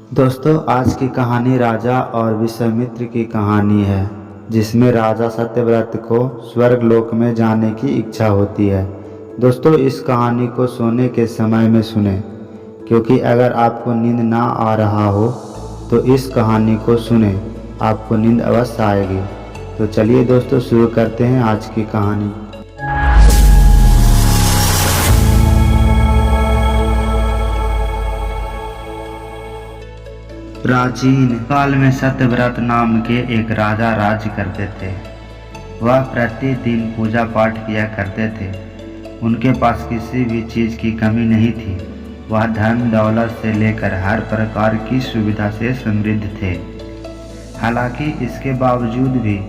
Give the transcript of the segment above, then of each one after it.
दोस्तों, आज की कहानी राजा और विश्वामित्र की कहानी है, जिसमें राजा सत्यव्रत को स्वर्ग लोक में जाने की इच्छा होती है। दोस्तों, इस कहानी को सोने के समय में सुने, क्योंकि अगर आपको नींद ना आ रहा हो तो इस कहानी को सुने, आपको नींद अवश्य आएगी। तो चलिए दोस्तों, शुरू करते हैं आज की कहानी। प्राचीन काल में सत्यव्रत नाम के एक राजा राज करते थे। वह प्रतिदिन पूजा पाठ किया करते थे। उनके पास किसी भी चीज की कमी नहीं थी। वह धन दौलत से लेकर हर प्रकार की सुविधा से समृद्ध थे। हालांकि इसके बावजूद भी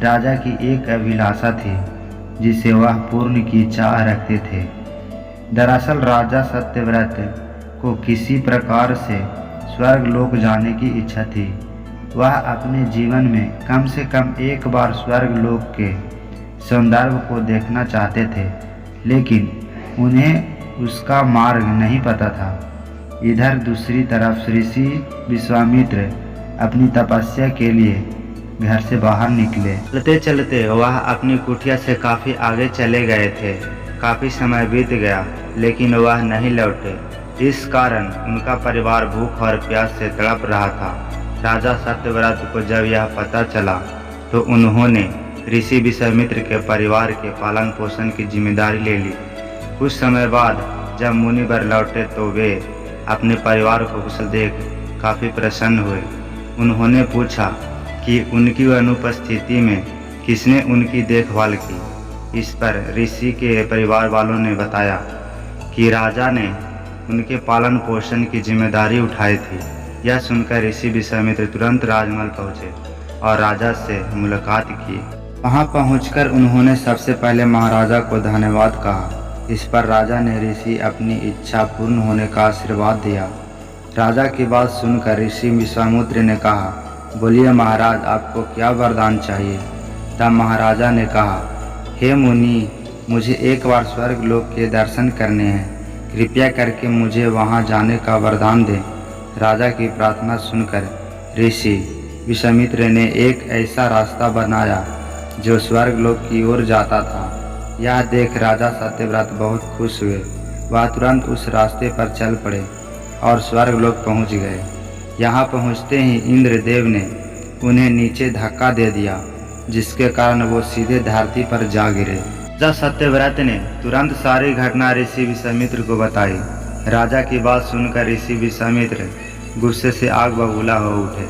राजा की एक अभिलाषा थी, जिसे वह पूर्ण की चाह रखते थे। दरअसल राजा सत्यव्रत को किसी प्रकार से स्वर्ग लोक जाने की इच्छा थी। वह अपने जीवन में कम से कम एक बार स्वर्ग लोक के सौंदर्य को देखना चाहते थे, लेकिन उन्हें उसका मार्ग नहीं पता था। इधर दूसरी तरफ ऋषि विश्वामित्र अपनी तपस्या के लिए घर से बाहर निकले। चलते चलते वह अपनी कुटिया से काफी आगे चले गए थे। काफी समय बीत गया, लेकिन वह नहीं लौटे। इस कारण उनका परिवार भूख और प्यास से तड़प रहा था। राजा सत्यव्रत को जब यह पता चला तो उन्होंने ऋषि विश्वामित्र के परिवार के पालन पोषण की जिम्मेदारी ले ली। कुछ समय बाद जब मुनिवर लौटे तो वे अपने परिवार को कुशल देख काफ़ी प्रसन्न हुए। उन्होंने पूछा कि उनकी अनुपस्थिति में किसने उनकी देखभाल की। इस पर ऋषि के परिवार वालों ने बताया कि राजा ने उनके पालन पोषण की जिम्मेदारी उठाई थी। यह सुनकर ऋषि विश्वामित्र तुरंत राजमहल पहुँचे और राजा से मुलाकात की। वहां पहुंचकर उन्होंने सबसे पहले महाराजा को धन्यवाद कहा। इस पर राजा ने ऋषि अपनी इच्छा पूर्ण होने का आशीर्वाद दिया। राजा की बात सुनकर ऋषि विश्वामित्र ने कहा, बोलिए महाराज, आपको क्या वरदान चाहिए। तब महाराजा ने कहा, हे मुनि, मुझे एक बार स्वर्ग लोक के दर्शन करने हैं। कृपया करके मुझे वहां जाने का वरदान दें। राजा की प्रार्थना सुनकर ऋषि विश्वामित्र ने एक ऐसा रास्ता बनाया जो स्वर्ग लोक की ओर जाता था। यह देख राजा सत्यव्रत बहुत खुश हुए। वह तुरंत उस रास्ते पर चल पड़े और स्वर्ग लोक पहुँच गए। यहाँ पहुँचते ही इंद्रदेव ने उन्हें नीचे धक्का दे दिया, जिसके कारण वो सीधे धरती पर जा गिरे। राजा सत्यव्रत ने तुरंत सारी घटना ऋषि विश्वामित्र को बताई। राजा की बात सुनकर ऋषि विश्वामित्र गुस्से से आग बबूला हो उठे।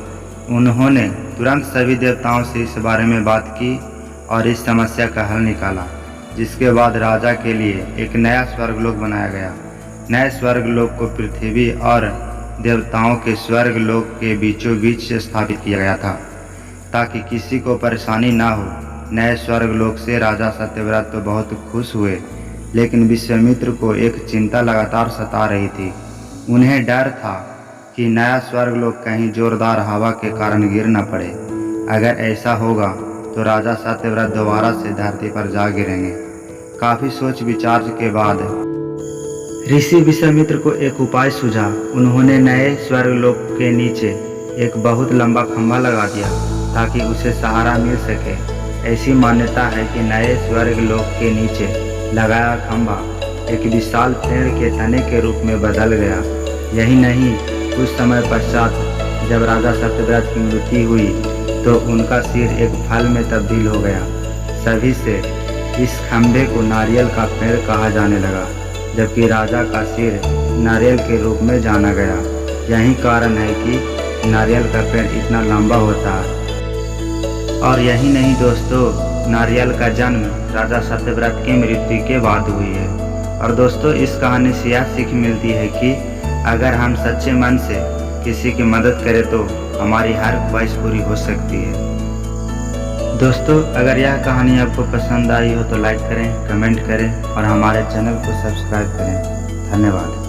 उन्होंने तुरंत सभी देवताओं से इस बारे में बात की और इस समस्या का हल निकाला, जिसके बाद राजा के लिए एक नया स्वर्गलोक बनाया गया। नए स्वर्गलोक को पृथ्वी और देवताओं के स्वर्गलोक के बीचों बीच स्थापित किया गया था, ताकि किसी को परेशानी ना हो। नए स्वर्गलोक से राजा सत्यव्रत तो बहुत खुश हुए, लेकिन विश्वामित्र को एक चिंता लगातार सता रही थी। उन्हें डर था कि नया स्वर्गलोक कहीं जोरदार हवा के कारण गिर न पड़े। अगर ऐसा होगा तो राजा सत्यव्रत दोबारा से धरती पर जा गिरेंगे। काफ़ी सोच विचार के बाद ऋषि विश्वामित्र को एक उपाय सूझा। उन्होंने नए स्वर्गलोक के नीचे एक बहुत लंबा खंभा लगा दिया, ताकि उसे सहारा मिल सके। ऐसी मान्यता है कि नए स्वर्ग लोक के नीचे लगाया खंभा एक विशाल पेड़ के तने के रूप में बदल गया। यही नहीं, कुछ समय पश्चात जब राजा सत्यव्रत की मृत्यु हुई तो उनका सिर एक फल में तब्दील हो गया। सभी से इस खंभे को नारियल का पेड़ कहा जाने लगा, जबकि राजा का सिर नारियल के रूप में जाना गया। यही कारण है कि नारियल का पेड़ इतना लंबा होता है। और यही नहीं दोस्तों, नारियल का जन्म राजा सत्यव्रत की मृत्यु के बाद हुई है। और दोस्तों, इस कहानी से यह सीख मिलती है कि अगर हम सच्चे मन से किसी की मदद करें तो हमारी हर ख्वाहिश पूरी हो सकती है। दोस्तों, अगर यह कहानी आपको पसंद आई हो तो लाइक करें, कमेंट करें और हमारे चैनल को सब्सक्राइब करें। धन्यवाद।